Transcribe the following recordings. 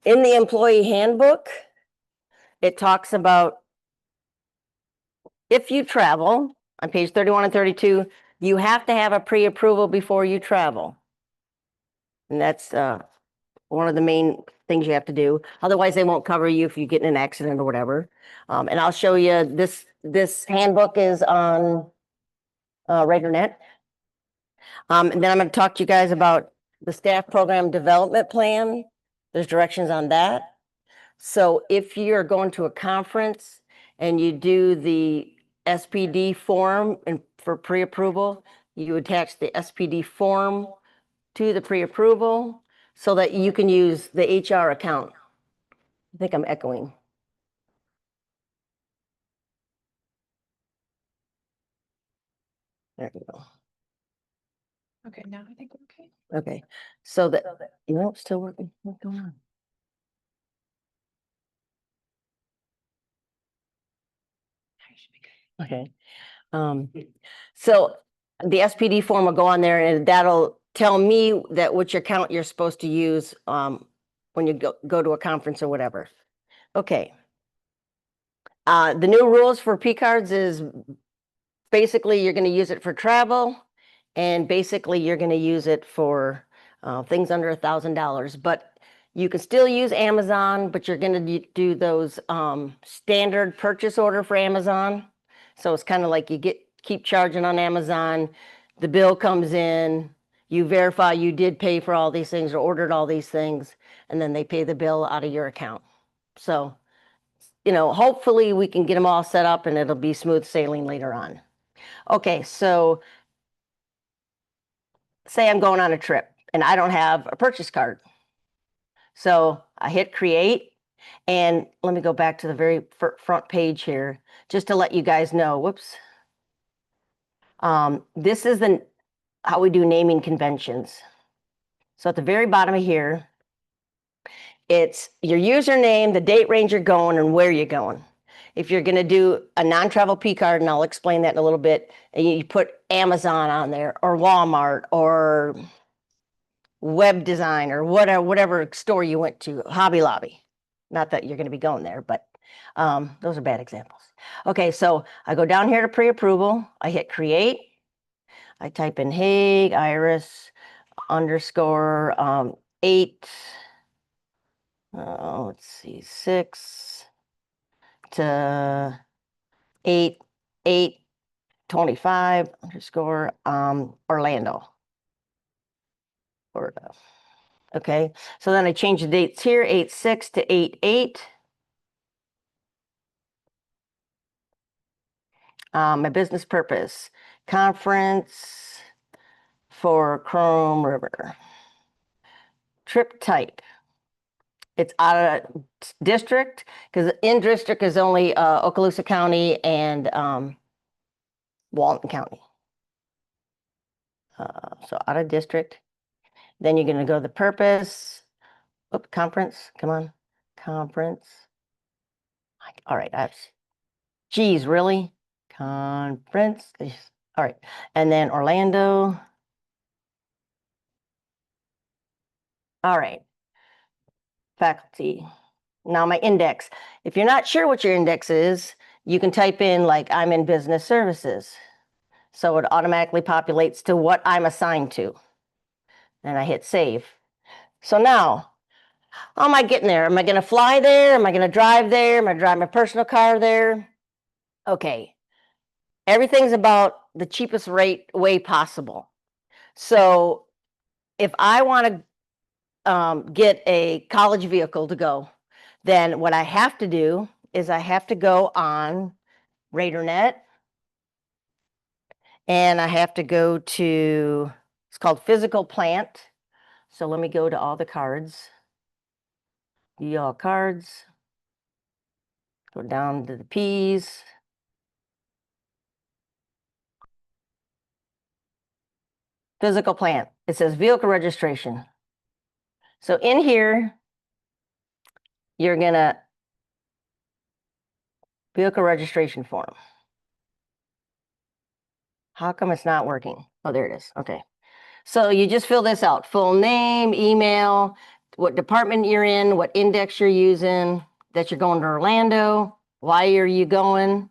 In the employee handbook, it talks about if you travel, on page 31 and 32, you have to have a pre-approval before you travel. And that's one of the main things you have to do. Otherwise, they won't cover you if you get in an accident or whatever. And I'll show you this handbook is on RadarNet. And then I'm going to talk to you guys about the staff program development plan. There's directions on that. So if you're going to a conference and you do the SPD form and for pre-approval, you attach the SPD form to the pre-approval so that you can use the HR account. I think I'm echoing. There we go. Okay, now I think we're okay. Okay, so that, you know, it's still working. What's going on? I should be good. Okay. So the SPD form will go on there and that'll tell me that which account you're supposed to use when you go to a conference or whatever. Okay. The new rules for P cards is basically you're going to use it for travel and basically you're going to use it for things under $1,000. But you can still use Amazon, but you're going to do those standard purchase order for Amazon. So it's kind of like you keep charging on Amazon, the bill comes in, you verify you did pay for all these things or ordered all these things, and then they pay the bill out of your account. So, you know, hopefully we can get them all set up and it'll be smooth sailing later on. Okay, so say I'm going on a trip and I don't have a purchase card. So I hit create, and let me go back to the very front page here, just to let you guys know, whoops. This is how we do naming conventions. So at the very bottom of here, it's your username, the date range you're going, and where you're going. If you're going to do a non-travel P card, and I'll explain that in a little bit, and you put Amazon on there, or Walmart, or web design, or whatever store you went to, Hobby Lobby. Not that you're going to be going there, but those are bad examples. Okay, so I go down here to pre-approval. I hit create. I type in Hague Iris _ 8. Let's see, 6 to 8/8/25 _ Orlando. Okay, so then I change the dates here, 8/6 to 8/8. My business purpose, conference for Chrome River. Trip type, it's out of district, because in district is only Okaloosa County and Walton County. So out of district. Then you're going to go to the purpose. Oop, conference, come on, conference. All right, geez, really? Conference. All right, and then Orlando. All right, faculty. Now my index. If you're not sure what your index is, you can type in like I'm in business services. So it automatically populates to what I'm assigned to. And I hit save. So now, how am I getting there? Am I going to fly there? Am I going to drive there? Am I going to drive my personal car there? Okay. Everything's about the cheapest way possible. So if I want to get a college vehicle to go, then what I have to do is I have to go on RadarNet, and I have to go to, it's called physical plant. So let me go to all the cards. View all cards. Go down to the P's. Physical plant. It says vehicle registration. So in here, you're gonna vehicle registration form. How come it's not working? Oh, there it is. Okay. So you just fill this out, full name, email, what department you're in, what index you're using, that you're going to Orlando, why are you going?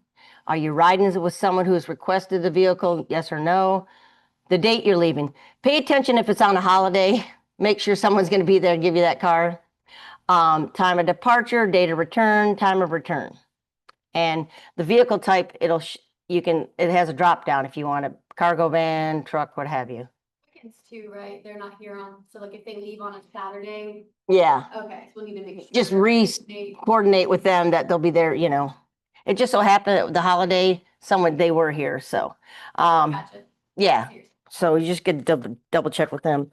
Are you riding with someone who has requested the vehicle, yes or no? The date you're leaving. Pay attention if it's on a holiday. Make sure someone's going to be there to give you that car. Time of departure, date of return, time of return. And the vehicle type, it has a drop down if you want a cargo van, truck, what have you. Weekends too, right? They're not here on, so like if they leave on a Saturday, Yeah, okay, so we'll need to make sure. just they- coordinate with them that they'll be there, It just so happened that the holiday, they were here, so, Gotcha. yeah. Seriously. So you just get double check with them.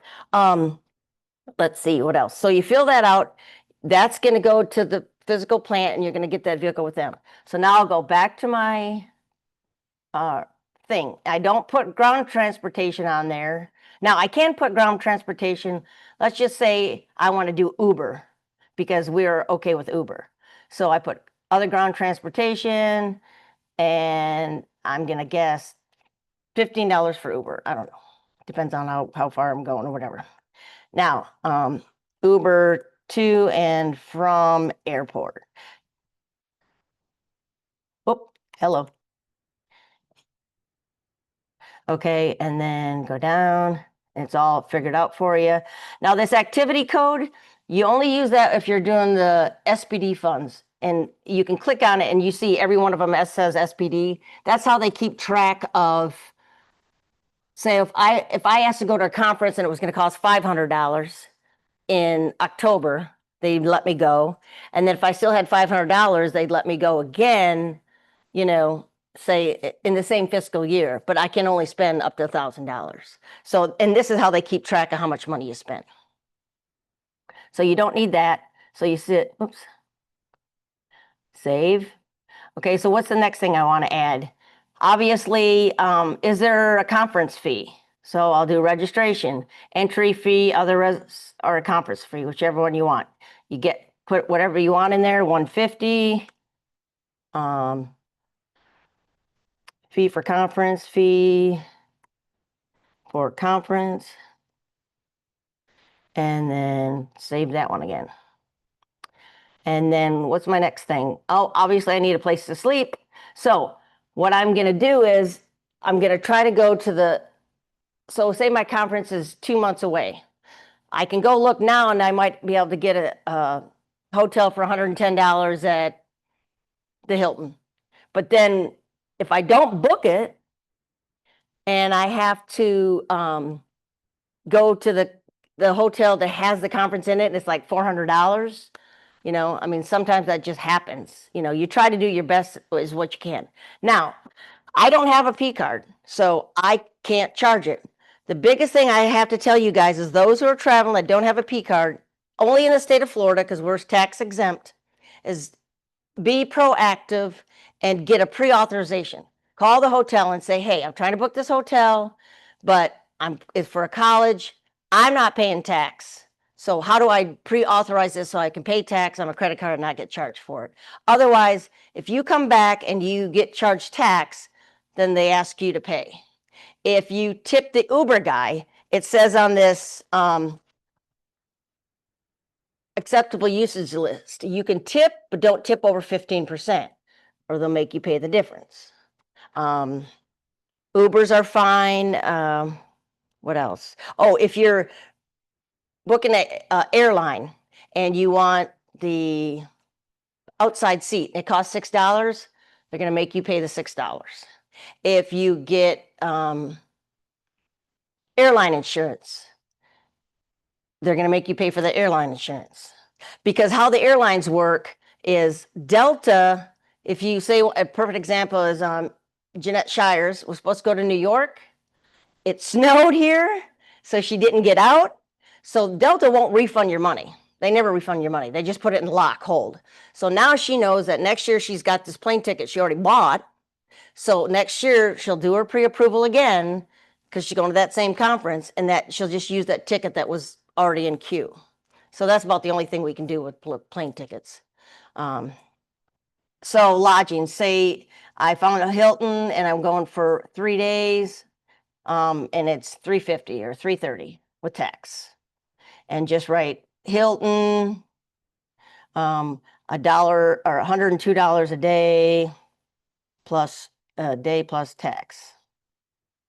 Let's see, what else? So you fill that out. That's gonna go to the physical plant and you're gonna get that vehicle with them. So now I'll go back to my thing. I don't put ground transportation on there. Now I can put ground transportation. Let's just say I want to do Uber because we're okay with Uber. So I put other ground transportation and I'm gonna guess $15 for Uber. I don't know. Depends on how far I'm going or whatever. Now, Uber to and from airport. Oh, hello. Okay, and then go down. And it's all figured out for you. Now, this activity code, you only use that if you're doing the SPD funds. And you can click on it and you see every one of them says SPD. That's how they keep track of, say, if I asked to go to a conference and it was going to cost $500 in October, they'd let me go. And then if I still had $500, they'd let me go again, say in the same fiscal year, but I can only spend up to $1,000. So, and this is how they keep track of how much money you spent. So you don't need that. So you save. Okay, so what's the next thing I want to add? Obviously, is there a conference fee? So I'll do registration, entry fee, or a conference fee, whichever one you want. You put whatever you want in there, 150. Fee for conference, fee for conference. And then save that one again. And then what's my next thing? Oh, obviously I need a place to sleep. So what I'm going to do is I'm going to try to go to so say my conference is 2 months away. I can go look now and I might be able to get a hotel for $110 at the Hilton. But then if I don't book it and I have to go to the hotel that has the conference in it and it's like $400, I mean, sometimes that just happens. You try to do your best is what you can. Now, I don't have a P card, so I can't charge it. The biggest thing I have to tell you guys is those who are traveling that don't have a P card, only in the state of Florida, because we're tax exempt, is be proactive and get a pre-authorization. Call the hotel and say, hey, I'm trying to book this hotel, but it's for a college. I'm not paying tax. So how do I pre-authorize this so I can pay tax on a credit card and not get charged for it? Otherwise, if you come back and you get charged tax, then they ask you to pay. If you tip the Uber guy, it says on this acceptable usage list, you can tip, but don't tip over 15%, or they'll make you pay the difference. Ubers are fine. What else? Oh, if you're booking an airline and you want the outside seat, it costs $6, they're going to make you pay the $6. If you get airline insurance, they're going to make you pay for the airline insurance. Because how the airlines work is Delta, if you say a perfect example is Jeanette Shires was supposed to go to New York. It snowed here, so she didn't get out. So Delta won't refund your money. They never refund your money. They just put it in lock hold. So now she knows that next year she's got this plane ticket she already bought. So next year she'll do her pre-approval again because she's going to that same conference, and that she'll just use that ticket that was already in queue. So that's about the only thing we can do with plane tickets. So lodging, say I found a Hilton and I'm going for 3 days, and it's $350 or $330 with tax. And just write Hilton, $1 or $102 a day plus a day plus tax.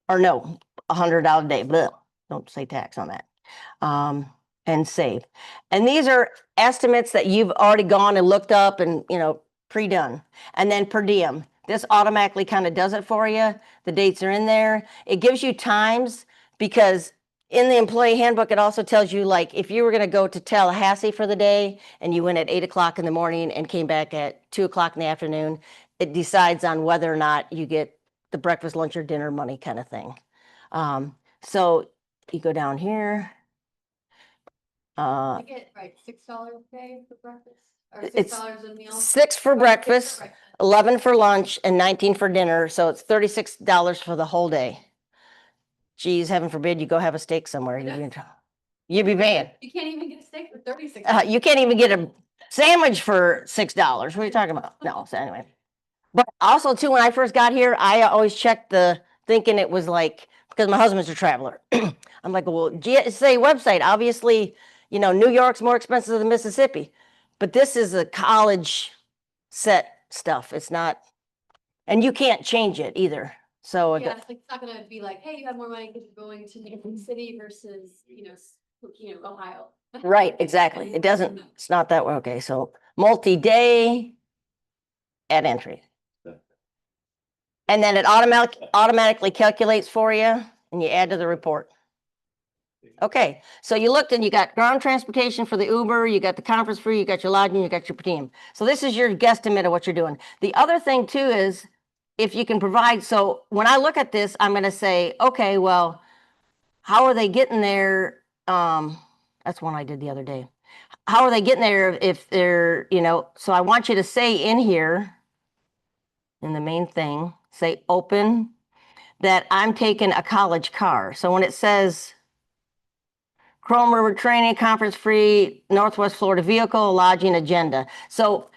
Or no, $100 a day, blah, don't say tax on that. And save. And these are estimates that you've already gone and looked up and, pre-done. And then per diem, this automatically kind of does it for you. The dates are in there. It gives you times because in the employee handbook, it also tells you, like, if you were going to go to Tallahassee for the day and you went at 8 o'clock in the morning and came back at 2 o'clock in the afternoon, it decides on whether or not you get the breakfast, lunch, or dinner money kind of thing. So you go down here. I get, right, $6 a day for breakfast, or It's $6 a meal. 6 for breakfast, 11 for lunch, and 19 for dinner, so it's $36 for the whole day. Geez, heaven forbid you go have a steak somewhere, you'd be paying. You can't even get a steak for 36. You can't even get a sandwich for $6. What are you talking about? No, so anyway. But also too, when I first got here, I always checked thinking it was like, because my husband's a traveler. I'm like, well, GSA website, obviously, New York's more expensive than Mississippi, but this is a college set stuff. It's not, and you can't change it either. So Yeah, it's not gonna be like, hey, you have more money because you're going to New York City versus, Ohio. right, exactly. It doesn't, it's not that way. Okay, so multi-day at entry. And then it automatically calculates for you and you add to the report. Okay, so you looked and you got ground transportation for the Uber, you got the conference fee, you got your lodging, you got your per diem. So this is your guesstimate of what you're doing. The other thing too is if you can provide, so when I look at this, I'm gonna say, okay, well, how are they getting there? That's one I did the other day. How are they getting there if they're, so I want you to say in here, in the main thing, say open, that I'm taking a college car. So when it says Cromer training, conference free, Northwest Florida vehicle, lodging agenda. So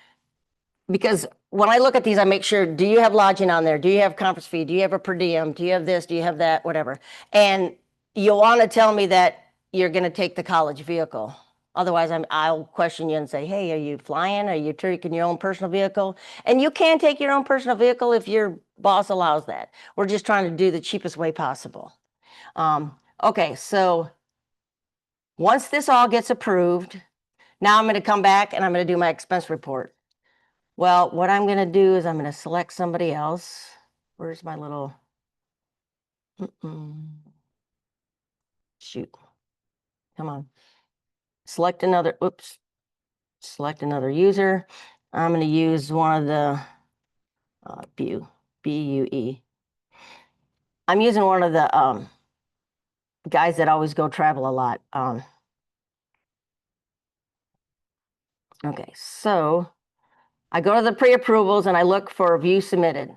because when I look at these, I make sure, do you have lodging on there? Do you have conference fee? Do you have a per diem? Do you have this? Do you have that? Whatever. And you'll want to tell me that you're going to take the college vehicle. Otherwise, I'll question you and say, hey, are you flying? Are you taking your own personal vehicle? And you can take your own personal vehicle if your boss allows that. We're just trying to do the cheapest way possible. Okay, so once this all gets approved, now I'm going to come back and I'm going to do my expense report. Well, what I'm going to do is I'm going to select somebody else. Where's my little, shoot, come on. Select another, select another user. I'm going to use one of the BUE. I'm using one of the guys that always go travel a lot. Okay, so I go to the pre-approvals and I look for view submitted.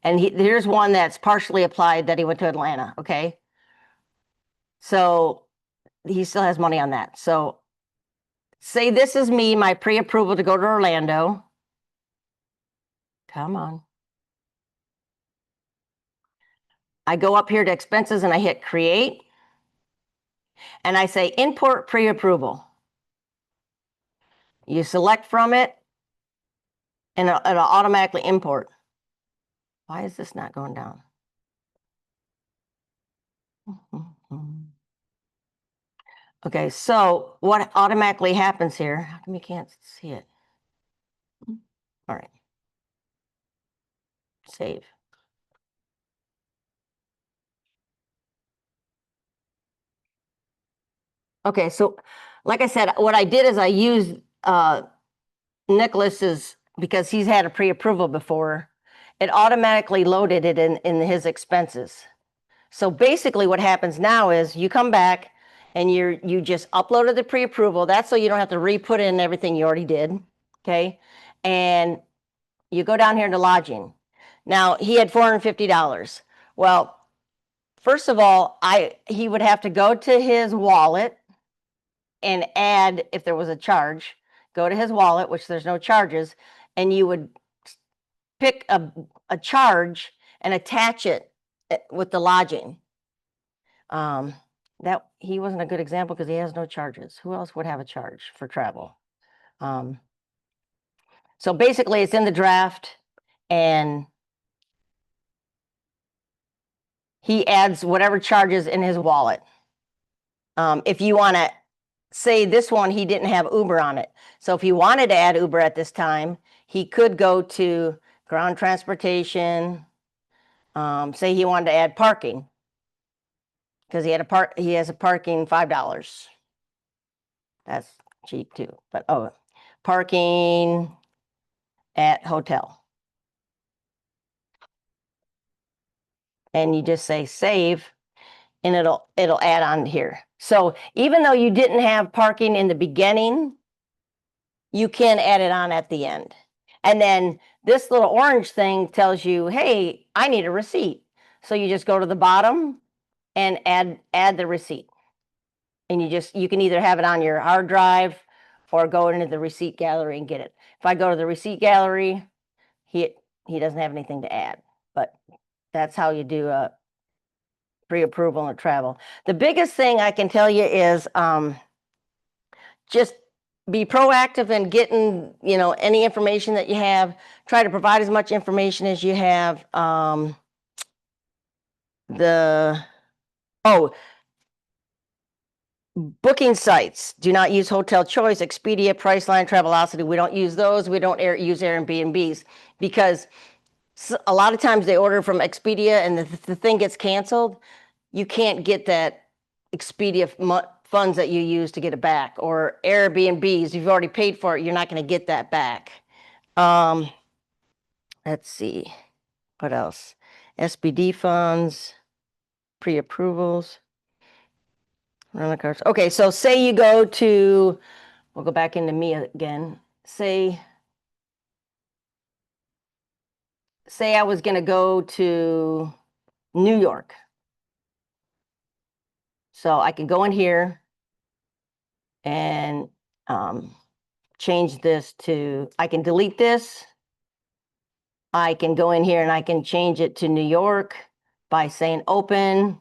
And here's one that's partially applied that he went to Atlanta, okay? So he still has money on that. So say this is me, my pre-approval to go to Orlando. Come on. I go up here to expenses and I hit create. And I say import pre-approval. You select from it and it'll automatically import. Why is this not going down? Okay, so what automatically happens here? How come you can't see it? All right. Save. Okay, so like I said, what I did is I used Nicholas's, because he's had a pre-approval before, it automatically loaded it in his expenses. So basically what happens now is you come back and you just uploaded the pre-approval. That's so you don't have to re-put in everything you already did, okay? And you go down here to lodging. Now, he had $450. Well, first of all, he would have to go to his wallet and add, if there was a charge, go to his wallet, which there's no charges, and you would pick a charge and attach it with the lodging. that, he wasn't a good example because he has no charges. Who else would have a charge for travel? So basically it's in the draft and he adds whatever charges in his wallet. If you want to say this one, he didn't have Uber on it. So if he wanted to add Uber at this time, he could go to ground transportation. Say he wanted to add parking because he has a parking $5. That's cheap too. But parking at hotel. And you just say save and it'll add on here. So even though you didn't have parking in the beginning, you can add it on at the end. And then this little orange thing tells you, hey, I need a receipt. So you just go to the bottom and add the receipt. And you can either have it on your hard drive or go into the receipt gallery and get it. If I go to the receipt gallery, he doesn't have anything to add, but that's how you do a pre-approval and travel. The biggest thing I can tell you is just be proactive in getting, any information that you have. Try to provide as much information as you have. Booking sites. Do not use Hotel Choice, Expedia, Priceline, Travelocity. We don't use those. We don't use Airbnbs because a lot of times they order from Expedia and the thing gets canceled. You can't get that Expedia funds that you use to get it back. Or Airbnbs, if you've already paid for it, you're not going to get that back. Let's see, what else? SPD funds, pre-approvals, rental cars. Okay, so say you go to, we'll go back into me again. Say I was going to go to New York. So I can go in here and change this to, I can delete this. I can go in here and I can change it to New York by saying open.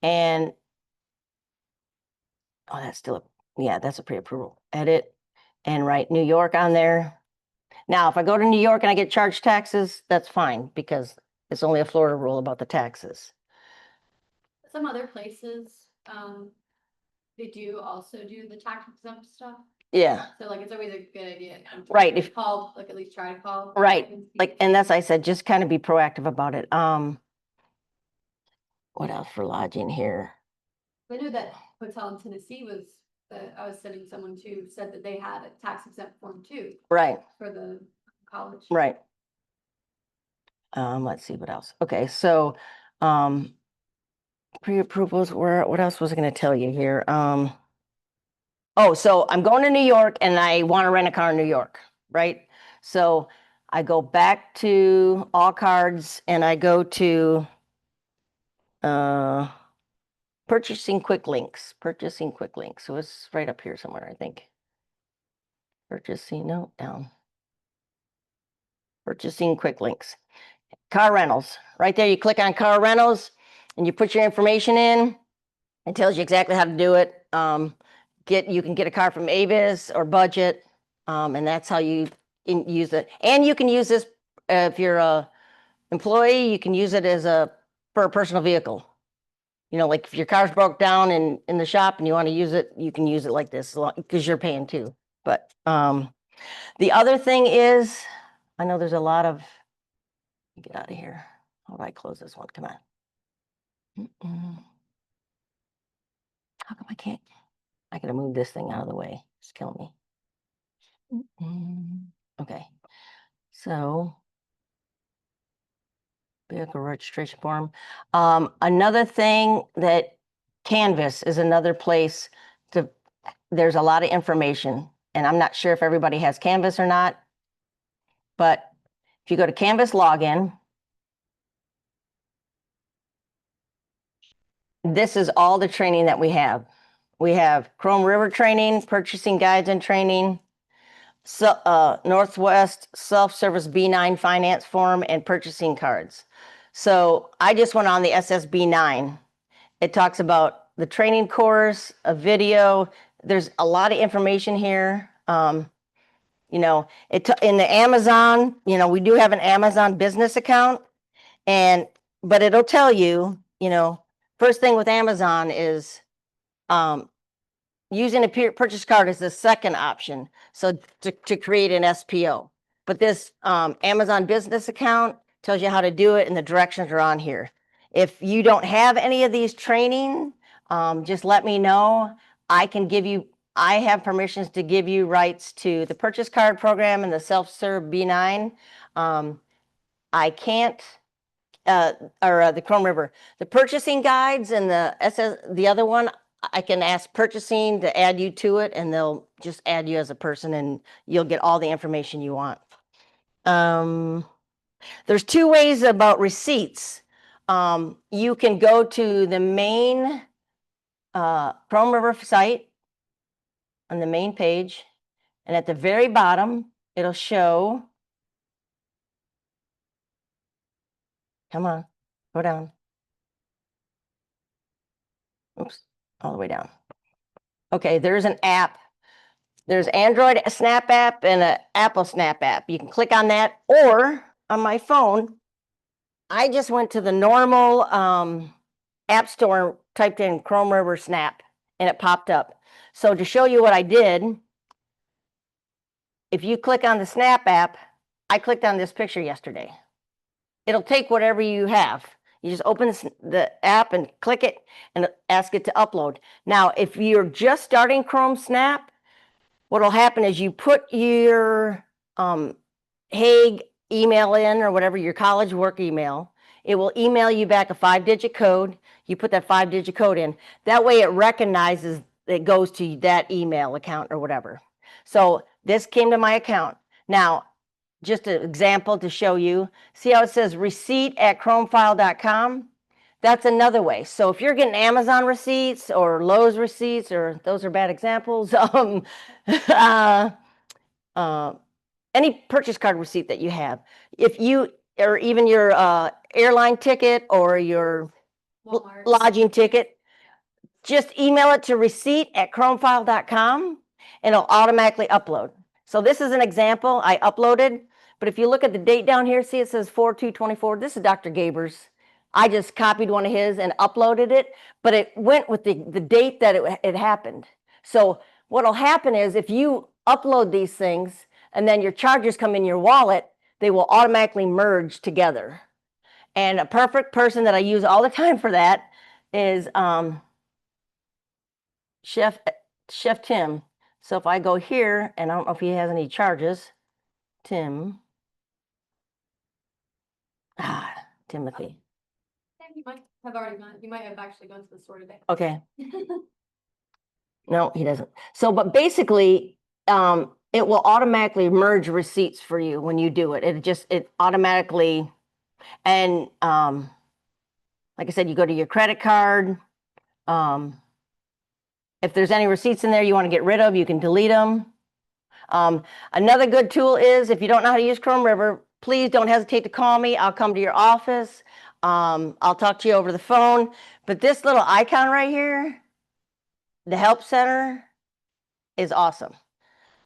And, that's still, that's a pre-approval. Edit and write New York on there. Now, if I go to New York and I get charged taxes, that's fine because it's only a Florida rule about the taxes. Some other places, they do also do the tax exempt stuff. Yeah. So like, it's always a good idea. Right. If call, like at least try to call. Right. Like, and that's, I said, just kind of be proactive about it. What else for lodging here? I knew that hotel in Tennessee was, I was sending someone to, said that they had a tax exempt form too. Right. For the college. Right. Let's see what else. Okay, so pre-approvals, what else was I going to tell you here? So I'm going to New York and I want to rent a car in New York, right? So I go back to all cards and I go to purchasing quick links. So it's right up here somewhere, I think. Down. Purchasing quick links. Car rentals, right there. You click on car rentals and you put your information in. It tells you exactly how to do it. You can get a car from Avis or Budget, and that's how you use it. And you can use this if you're a employee. You can use it for a personal vehicle. Like if your car's broke down in the shop and you want to use it, you can use it like this because you're paying too. But the other thing is, I know there's a lot of. Get out of here. How do I close this one? Come on. How come I can't? I gotta move this thing out of the way. It's killing me. Okay. So vehicle registration form. Another thing that Canvas is another place there's a lot of information, and I'm not sure if everybody has Canvas or not, but if you go to Canvas login, this is all the training that we have. We have Chrome River training, purchasing guides and training, Northwest self-service B9 finance form, and purchasing cards. So I just went on the SSB9. It talks about the training course, a video. There's a lot of information here. You know, in the Amazon, you know, we do have an Amazon business account, but it'll tell you, you know, first thing with Amazon is using a purchase card is the second option. So to create an SPO. But this Amazon business account tells you how to do it, and the directions are on here. If you don't have any of these training, just let me know. I have permissions to give you rights to the purchase card program and the self-serve B9. I can't, the Chrome River, the purchasing guides and the other one, I can ask purchasing to add you to it, and they'll just add you as a person, and you'll get all the information you want. There's two ways about receipts. You can go to the main Chrome River site on the main page, and at the very bottom, it'll show, come on, go down. Oops, all the way down. Okay, there's an app. There's Android Snap app and an Apple Snap app. You can click on that, or on my phone, I just went to the normal app store, typed in Chrome River Snap, and it popped up. So to show you what I did, if you click on the Snap app, I clicked on this picture yesterday. It'll take whatever you have. You just open the app and click it and ask it to upload. Now, if you're just starting Chrome Snap, what'll happen is you put your Hague email in, or whatever, your college work email. It will email you back a 5-digit code. You put that 5-digit code in. That way it recognizes it goes to that email account or whatever. So this came to my account. Now, just an example to show you, see how it says receipt@chromefile.com? That's another way. So if you're getting Amazon receipts or Lowe's receipts, or those are bad examples, any purchase card receipt that you have, if you, or even your airline ticket or your Walmart. lodging ticket, just email it to receipt@chromefile.com and it'll automatically upload. So this is an example I uploaded, but if you look at the date down here, see it says 4/2/24. This is Dr. Gaber's. I just copied one of his and uploaded it, but it went with the date that it happened. So what'll happen is if you upload these things and then your charges come in your wallet, they will automatically merge together. And a perfect person that I use all the time for that is Chef Tim. So if I go here, and I don't know if he has any charges, Tim. Timothy. You might have already gone, you might have actually gone to the store today. Okay. No, he doesn't. So, but basically, it will automatically merge receipts for you when you do it. It automatically, and like I said, you go to your credit card. If there's any receipts in there you want to get rid of, you can delete them. Another good tool is, if you don't know how to use Chrome River, please don't hesitate to call me. I'll come to your office. I'll talk to you over the phone. But this little icon right here, the Help Center, is awesome.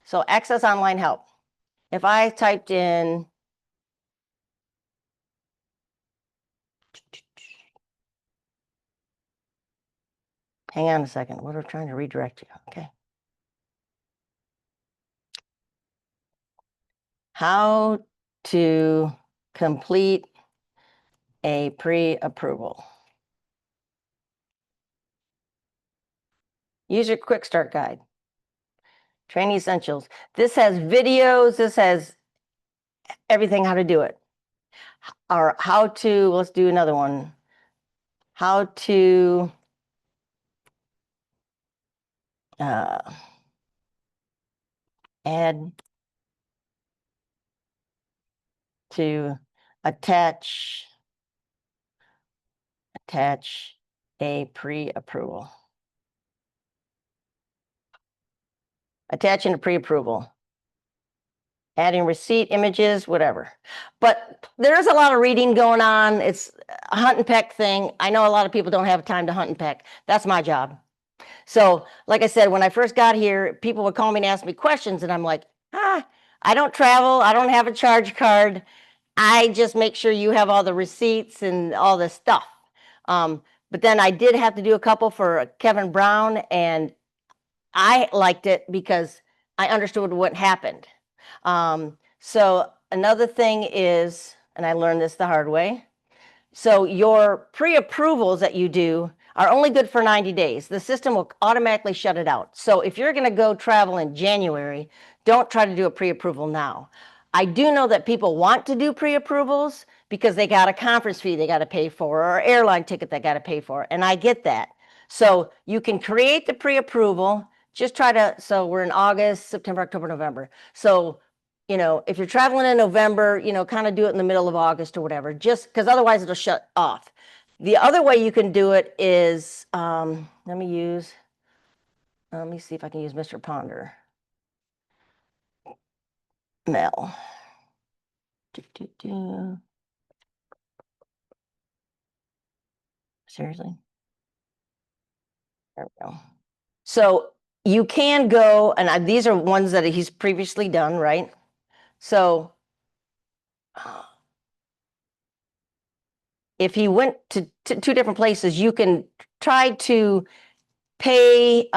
So access online help. If I typed in hang on a second, we're trying to redirect you. Okay. How to complete a pre-approval. User quick start guide. Training essentials. This has videos, this has everything how to do it. Or how to, let's do another one. How to add to attach a pre-approval. Attaching a pre-approval. adding receipt, images, whatever. But there's a lot of reading going on. It's a hunt and peck thing. I know a lot of people don't have time to hunt and peck. That's my job. So, like I said, when I first got here, people would call me and ask me questions, and I'm like, I don't travel. I don't have a charge card. I just make sure you have all the receipts and all this stuff. But then I did have to do a couple for Kevin Brown, and I liked it because I understood what happened. So another thing is, and I learned this the hard way. So your pre-approvals that you do are only good for 90 days. The system will automatically shut it out. So if you're going to go travel in January, don't try to do a pre-approval now. I do know that people want to do pre-approvals because they got a conference fee they got to pay for, or airline ticket they got to pay for, and I get that. So you can create the pre-approval. Just try to, so we're in August, September, October, November. So, if you're traveling in November, kind of do it in the middle of August or whatever, just because otherwise it'll shut off. The other way you can do it is, let me see if I can use Mr. Ponder. Mel. Seriously? There we go. So you can go, and these are ones that he's previously done, right? So if he went to two different places, you can try to pay,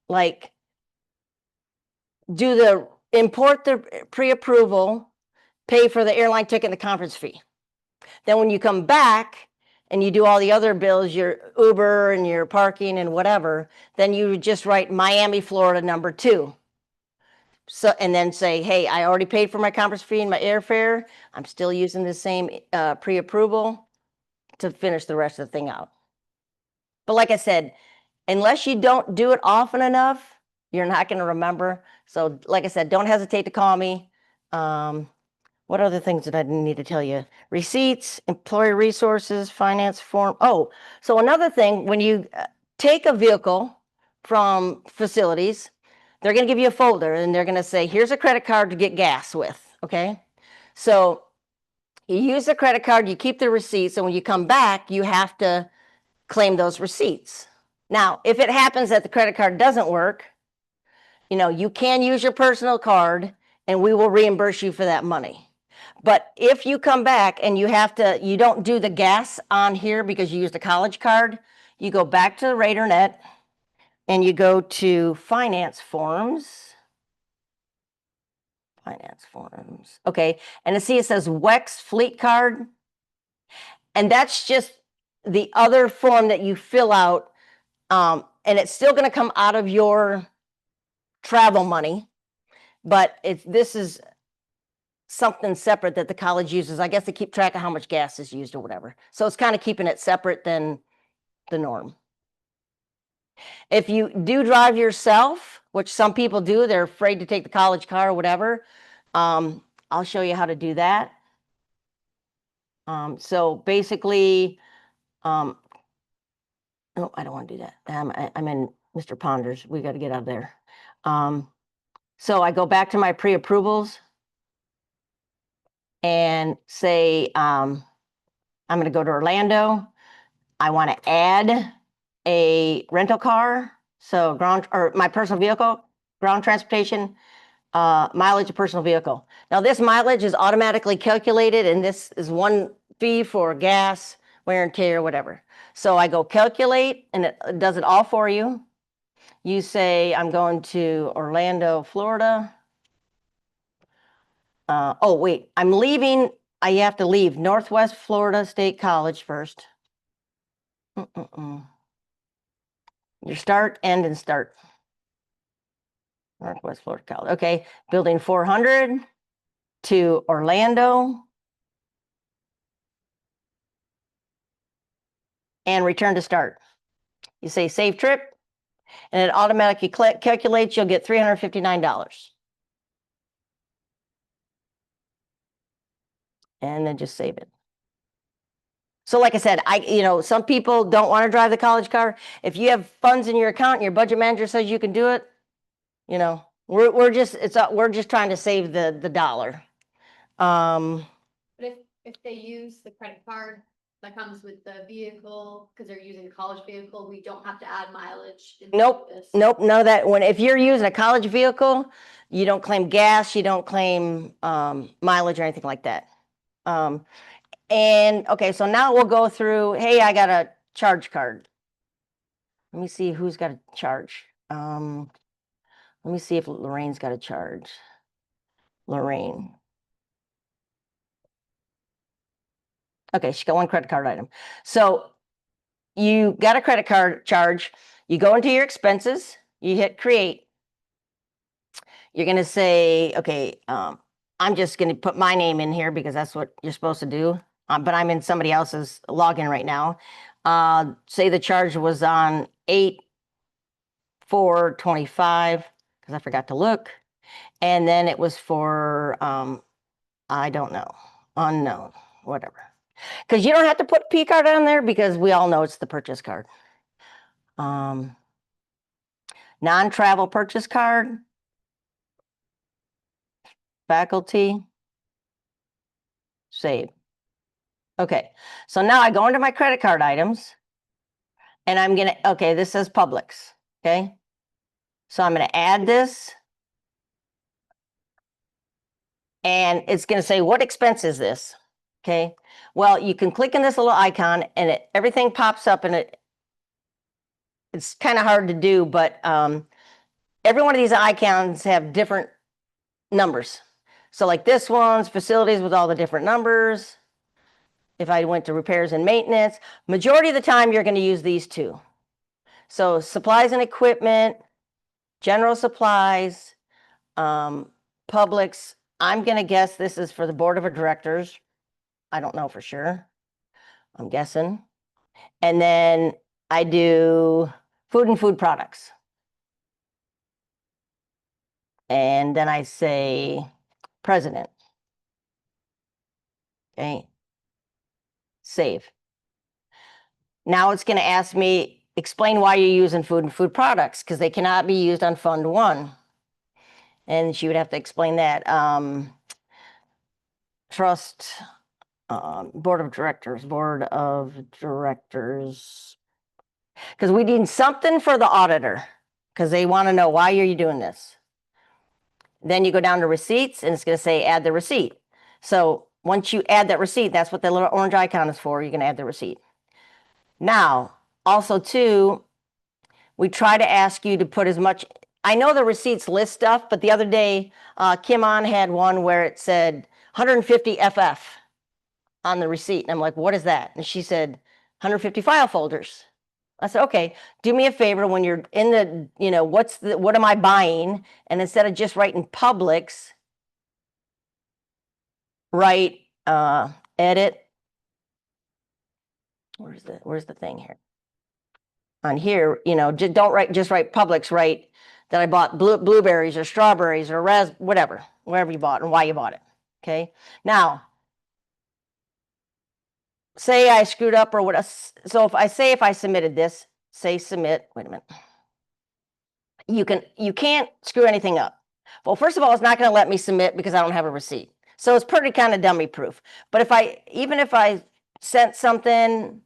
like, import the pre-approval, pay for the airline ticket and the conference fee. Then when you come back and you do all the other bills, your Uber and your parking and whatever, then you just write Miami, Florida #2. So, and then say, hey, I already paid for my conference fee and my airfare. I'm still using the same pre-approval to finish the rest of the thing out. But like I said, unless you don't do it often enough, you're not going to remember. So like I said, don't hesitate to call me. What other things did I need to tell you? Receipts, employee resources, finance form. Oh, so another thing, when you take a vehicle from facilities, they're going to give you a folder and they're going to say, here's a credit card to get gas with. Okay. So you use the credit card, you keep the receipts, and when you come back, you have to claim those receipts. Now, if it happens that the credit card doesn't work, you can use your personal card and we will reimburse you for that money. But if you come back and you don't do the gas on here because you used a college card, you go back to the RadarNet and you go to finance forms. Okay. And see, it says WEX fleet card. And that's just the other form that you fill out. And it's still going to come out of your travel money, but this is something separate that the college uses, I guess, to keep track of how much gas is used or whatever. So it's kind of keeping it separate than the norm. If you do drive yourself, which some people do, they're afraid to take the college car or whatever, I'll show you how to do that. So basically, oh, I don't want to do that. I'm in Mr. Ponders. We got to get out of there. So I go back to my pre-approvals and say, I'm going to go to Orlando. I want to add a rental car. So my personal vehicle, ground transportation, mileage of personal vehicle. Now this mileage is automatically calculated, and this is one fee for gas, wear and tear, whatever. So I go calculate, and it does it all for you. You say, I'm going to Orlando, Florida. Oh, wait, I'm leaving. I have to leave Northwest Florida State College first. Your start, end, and start. Northwest Florida College. Okay, building 400 to Orlando. And return to start. You say save trip, and it automatically calculates. You'll get $359. And then just save it. So like I said, some people don't want to drive the college car. If you have funds in your account and your budget manager says you can do it, We're just, we're just trying to save the dollar. But if they use the credit card that comes with the vehicle, because they're using a college vehicle, we don't have to add mileage. into Nope, this. nope, no, that if you're using a college vehicle, you don't claim gas, you don't claim mileage or anything like that. And okay, so now we'll go through, hey, I got a charge card. Let me see who's got a charge. Let me see if Lorraine's got a charge. Lorraine. Okay, she got one credit card item. So you got a credit card charge, you go into your expenses, you hit create. You're gonna say, okay, I'm just gonna put my name in here because that's what you're supposed to do. But I'm in somebody else's login right now. Say the charge was on 8/4/25, because I forgot to look. And then it was for, I don't know, unknown, whatever. Because you don't have to put P card on there because we all know it's the purchase card. Non-travel purchase card, faculty, save. Okay, so now I go into my credit card items and I'm gonna, okay, this says Publix, okay? So I'm gonna add this. And it's gonna say, what expense is this? Okay, well, you can click in this little icon and everything pops up and it's kind of hard to do, but every one of these icons have different numbers. So like this one's facilities with all the different numbers. If I went to repairs and maintenance, majority of the time you're going to use these two. So supplies and equipment, general supplies, Publix. I'm going to guess this is for the board of directors. I don't know for sure. I'm guessing. And then I do food and food products. And then I say president. Okay. Save. Now it's going to ask me, explain why you're using food and food products, because they cannot be used on Fund 1. And she would have to explain that. Trust, board of directors. Because we need something for the auditor, because they want to know why are you doing this. Then you go down to receipts and it's going to say add the receipt. So once you add that receipt, that's what the little orange icon is for. You're going to add the receipt. Now, also too, we try to ask you to put as much. I know the receipts list stuff, but the other day, Kim On had one where it said 150 FF on the receipt. And I'm like, what is that? And she said, 150 file folders. I said, okay, do me a favor when you're in the, what am I buying? And instead of just writing Publix, write edit. Where's the thing here? On here, just write Publix, write that I bought blueberries or strawberries or whatever you bought and why you bought it. Okay. Now, say I screwed up or what. So if I submitted this, say submit, wait a minute. You can't screw anything up. Well, first of all, it's not going to let me submit because I don't have a receipt. So it's pretty kind of dummy proof. But even if I sent something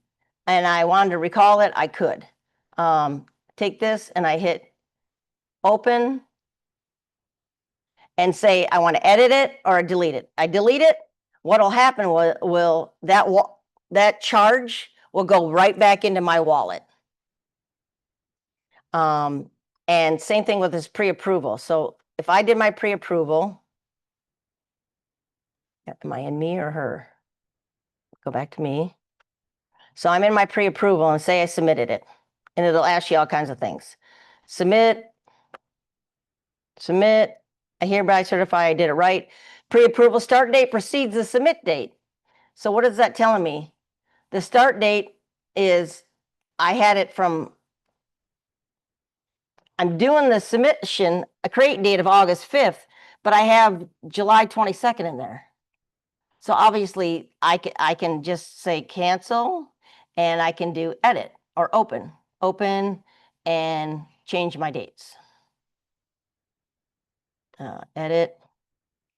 and I wanted to recall it, I could. Take this and I hit open and say I want to edit it or delete it. I delete it. What'll happen will that charge will go right back into my wallet. And same thing with this pre-approval. So if I did my pre-approval, am I in me or her? Go back to me. So I'm in my pre-approval and say I submitted it. And it'll ask you all kinds of things. Submit. I hereby certify I did it right. Pre-approval start date precedes the submit date. So what is that telling me? The start date is, I had it from, I'm doing the submission, a create date of August 5th, but I have July 22nd in there. So obviously I can just say cancel and I can do edit or open and change my dates. edit,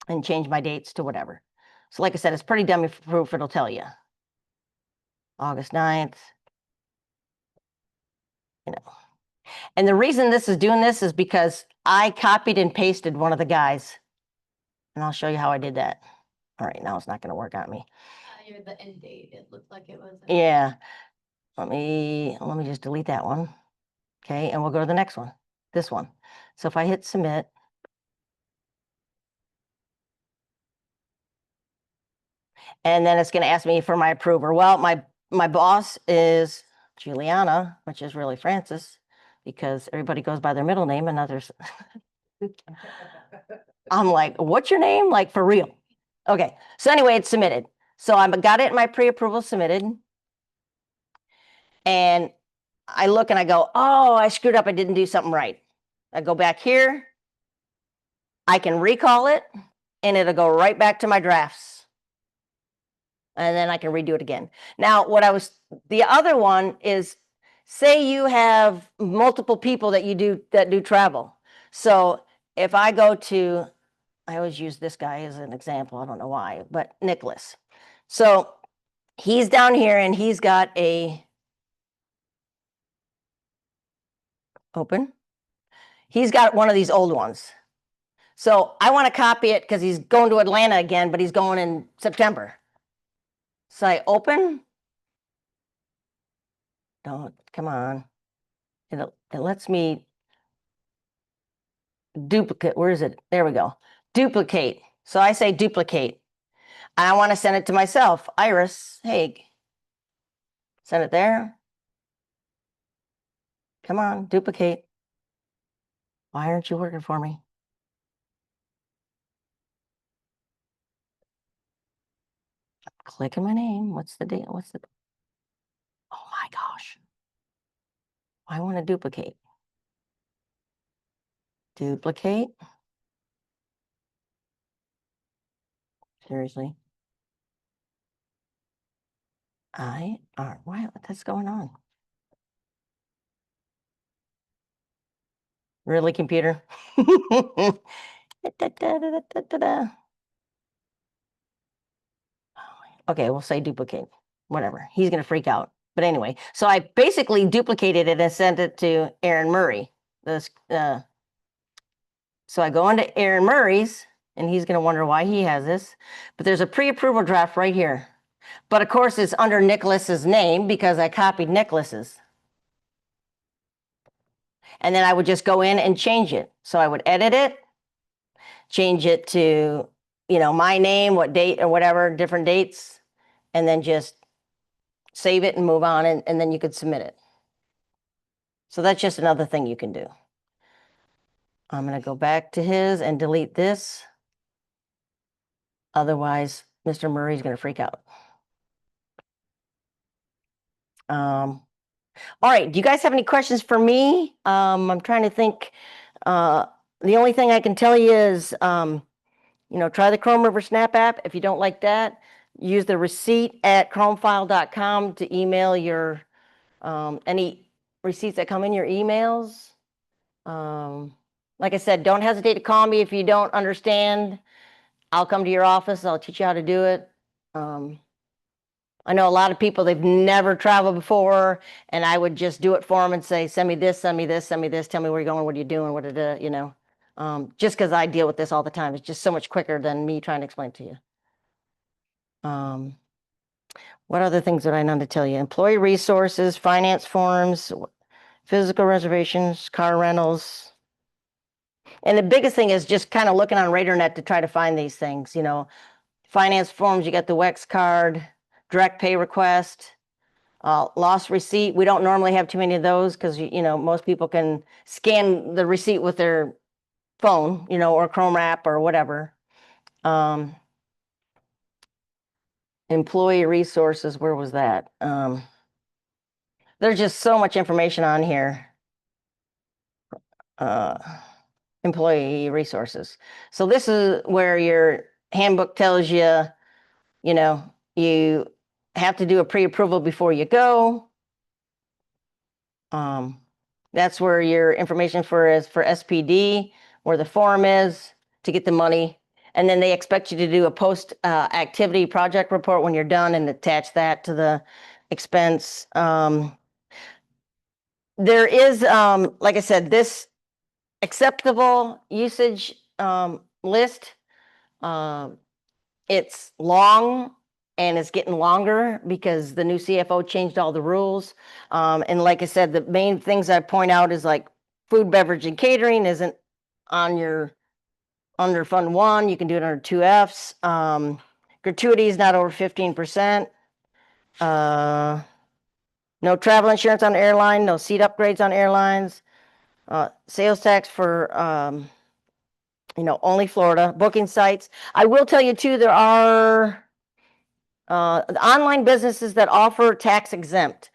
and change my dates to whatever. So like I said, it's pretty dummy proof, it'll tell you. August 9th. You know. And the reason this is doing this is because I copied and pasted one of the guys. And I'll show you how I did that. All right, now it's not going to work on me. You're the end date, it looked like it was. Yeah. Let me just delete that one. Okay, and we'll go to the next one, this one. So if I hit submit, and then it's going to ask me for my approver. Well, my boss is Juliana, which is really Francis, because everybody goes by their middle name and others. I'm like, what's your name? Like for real. Okay. So anyway, it's submitted. So I got it in my pre-approval submitted. And I look and I go, oh, I screwed up. I didn't do something right. I go back here. I can recall it and it'll go right back to my drafts. And then I can redo it again. Now, the other one is, say you have multiple people that do travel. So if I go to, I always use this guy as an example. I don't know why, but Nicholas. So he's down here and he's got a open. He's got one of these old ones. So I want to copy it because he's going to Atlanta again, but he's going in September. So I open. Don't, come on. It lets me duplicate. Where is it? There we go. Duplicate. So I say duplicate. And I want to send it to myself. Iris Haig. Send it there. Come on, duplicate. Why aren't you working for me? Click on my name. What's the date? Oh my gosh. I want to duplicate. Duplicate. Seriously. What's going on? Really, computer? Okay, we'll say duplicate. Whatever. He's going to freak out. But anyway, so I basically duplicated it and sent it to Aaron Murray. So I go into Aaron Murray's, and he's going to wonder why he has this. But there's a pre-approval draft right here. But of course, it's under Nicholas's name because I copied Nicholas's. And then I would just go in and change it. So I would edit it, change it to, my name, what date or whatever, different dates, and then just save it and move on, and then you could submit it. So that's just another thing you can do. I'm going to go back to his and delete this. Otherwise, Mr. Murray's going to freak out. All right. Do you guys have any questions for me? I'm trying to think. The only thing I can tell you is, try the Chrome River Snap app. If you don't like that, use the receipt at chromefile.com to email your any receipts that come in your emails. Like I said, don't hesitate to call me if you don't understand. I'll come to your office. I'll teach you how to do it. I know a lot of people, they've never traveled before, and I would just do it for them and say, send me this, send me this, send me this, tell me where you're going, what are you doing, just because I deal with this all the time. It's just so much quicker than me trying to explain to you. What other things did I not to tell you? Employee resources, finance forms, physical reservations, car rentals. And the biggest thing is just kind of looking on RadarNet to try to find these things, finance forms, you got the WEX card, direct pay request, lost receipt. We don't normally have too many of those because, most people can scan the receipt with their phone, or Chrome app or whatever. Employee resources, where was that? There's just so much information on here. Employee resources. So this is where your handbook tells you, you have to do a pre-approval before you go. That's where your information is for SPD, where the form is. to get the money. And then they expect you to do a post activity project report when you're done and attach that to the expense. There is, like I said, this acceptable usage list. It's long and it's getting longer because the new CFO changed all the rules. And like I said, the main things I point out is like food, beverage, and catering isn't on your under Fund 1. You can do it under 2Fs. Gratuity is not over 15%. No travel insurance on airline, no seat upgrades on airlines. Sales tax for only Florida booking sites. I will tell you too, there are the online businesses that offer tax exempt.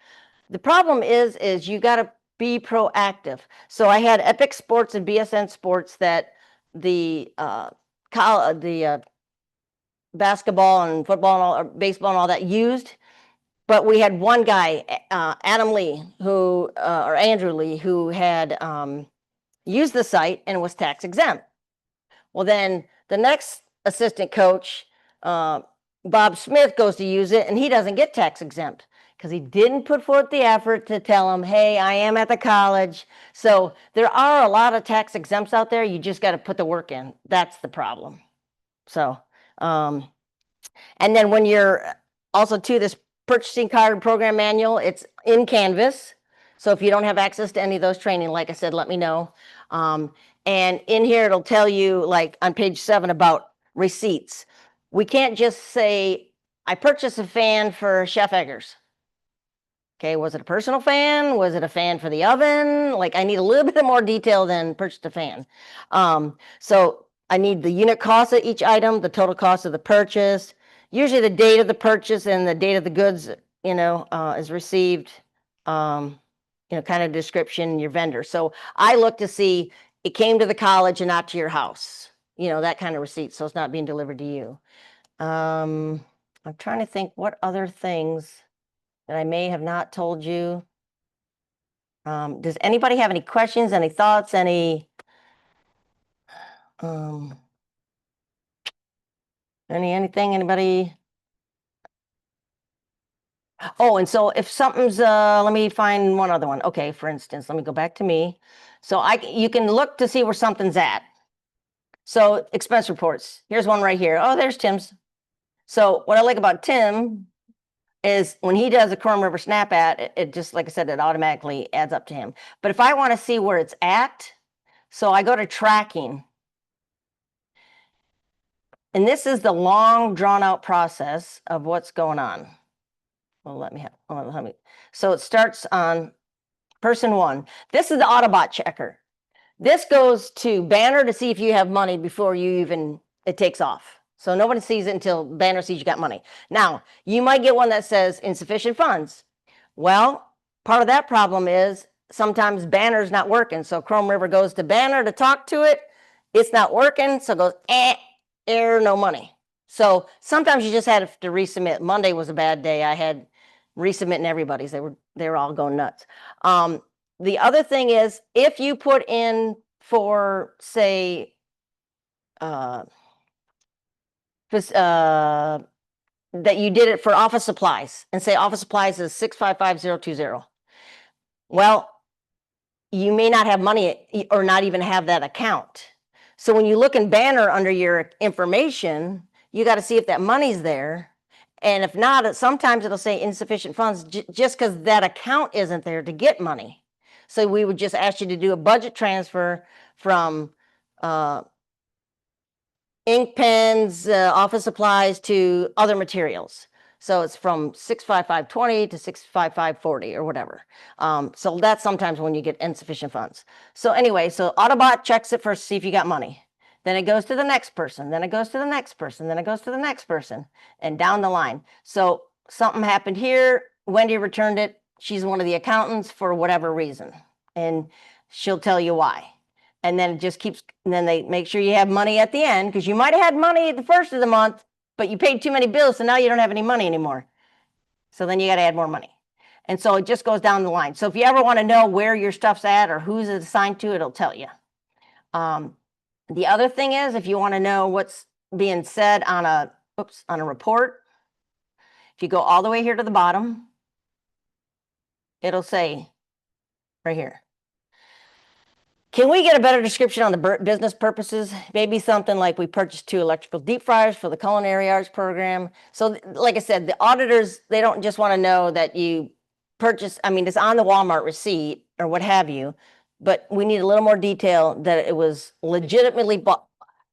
The problem is you got to be proactive. So I had Epic Sports and BSN Sports that the basketball and football and all, or baseball and all that used. But we had one guy, Adam Lee, who or Andrew Lee, who had used the site and was tax exempt. Well, then the next assistant coach, Bob Smith, goes to use it and he doesn't get tax exempt because he didn't put forth the effort to tell him, hey, I am at the college. So there are a lot of tax exempts out there. You just got to put the work in. That's the problem. So, and then when you're also to this purchasing card program manual, it's in Canvas. So if you don't have access to any of those training, like I said, let me know. And in here, it'll tell you, like on page 7, about receipts. We can't just say, I purchased a fan for Chef Eggers. Okay, was it a personal fan? Was it a fan for the oven? Like, I need a little bit more detail than purchased a fan. So I need the unit cost of each item, the total cost of the purchase, usually the date of the purchase and the date of the goods, is received, kind of description, your vendor. So I look to see it came to the college and not to your house, that kind of receipt. So it's not being delivered to you. I'm trying to think what other things that I may have not told you. Does anybody have any questions, any thoughts, anything, anybody? Oh, and so if something's, let me find one other one. Okay, for instance, let me go back to me. So you can look to see where something's at. So expense reports, here's one right here. Oh, there's Tim's. So what I like about Tim is when he does a Chrome River Snap ad, it just, like I said, it automatically adds up to him. But if I want to see where it's at, so I go to tracking. And this is the long drawn out process of what's going on. Well, let me. So it starts on person 1. This is the Autobot checker. This goes to Banner to see if you have money before it takes off. So nobody sees it until Banner sees you got money. Now, you might get one that says insufficient funds. Well, part of that problem is sometimes Banner's not working. So Chrome River goes to Banner to talk to it. It's not working. So it goes, error, no money. So sometimes you just had to resubmit. Monday was a bad day. I had resubmitting everybody's. They were all going nuts. The other thing is, if you put in for, say, that you did it for office supplies and say office supplies is 655,020. Well, you may not have money or not even have that account. So when you look in Banner under your information, you got to see if that money's there. And if not, sometimes it'll say insufficient funds just because that account isn't there to get money. So we would just ask you to do a budget transfer from ink pens, office supplies to other materials. So it's from 65520 to 65540 or whatever. So that's sometimes when you get insufficient funds. So anyway, so Autobot checks it first to see if you got money. Then it goes to the next person. Then it goes to the next person. Then it goes to the next person and down the line. So something happened here. Wendy returned it. She's one of the accountants for whatever reason. And she'll tell you why. And then it just keeps, and then they make sure you have money at the end, because you might have had money at the first of the month, but you paid too many bills, so now you don't have any money anymore. So then you got to add more money. And so it just goes down the line. So if you ever want to know where your stuff's at or who's it assigned to, it'll tell you. The other thing is, if you want to know what's being said on on a report, if you go all the way here to the bottom, it'll say right here. Can we get a better description on the business purposes? Maybe something like we purchased 2 electrical deep fryers for the culinary arts program. So like I said, the auditors, they don't just want to know that you purchased, I mean, it's on the Walmart receipt or what have you, but we need a little more detail that it was legitimately bought,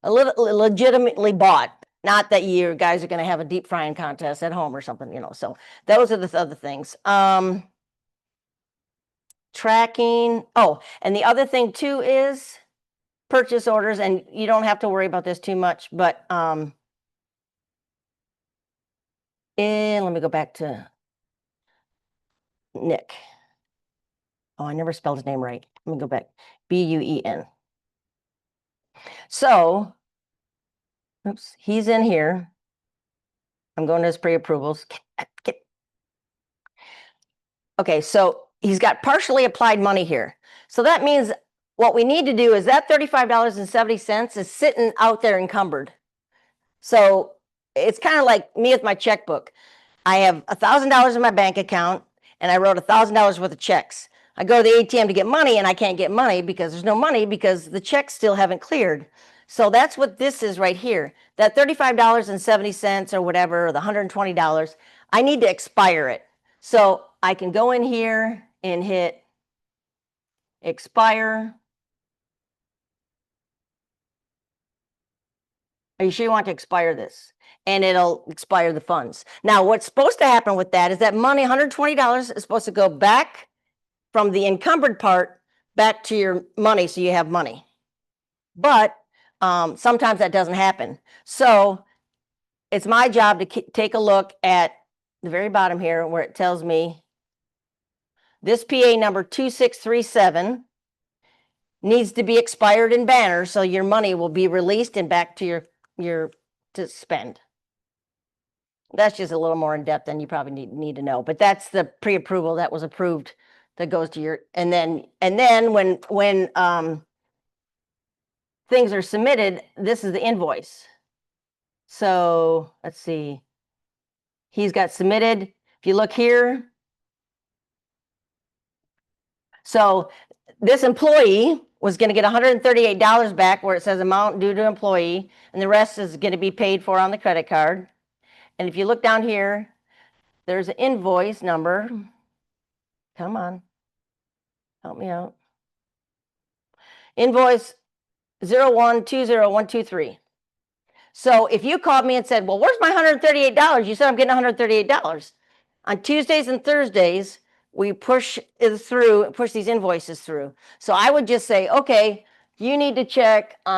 legitimately bought, not that you guys are going to have a deep frying contest at home or something, you know. So those are the other things. Tracking. Oh, and the other thing too is purchase orders, and you don't have to worry about this too much, but and let me go back to Nick. Oh, I never spelled his name right. Let me go back. Buen. So, oops, he's in here. I'm going to his pre-approvals. Okay, so he's got partially applied money here. So that means what we need to do is that $35.70 is sitting out there encumbered. So it's kind of like me with my checkbook. I have $1,000 in my bank account and I wrote $1,000 worth of checks. I go to the ATM to get money and I can't get money because there's no money because the checks still haven't cleared. So that's what this is right here. That $35.70 or whatever, or the $120, I need to expire it. So I can go in here and hit expire. Are you sure you want to expire this? And it'll expire the funds. Now, what's supposed to happen with that is that money, $120, is supposed to go back from the encumbered part back to your money so you have money. But sometimes that doesn't happen. So it's my job to take a look at the very bottom here where it tells me this PA number 2637 needs to be expired in banner so your money will be released and back to your to spend. That's just a little more in depth than you probably need to know, but that's the pre-approval that was approved that goes to your, and then when things are submitted, this is the invoice. So let's see. He's got submitted. If you look here, so this employee was going to get $138 back where it says amount due to employee, and the rest is going to be paid for on the credit card. And if you look down here, there's an invoice number. Come on, help me out. Invoice 0120123. So if you called me and said, well, where's my $138? You said I'm getting $138. On Tuesdays and Thursdays, we push these invoices through. So I would just say, okay, you need to check on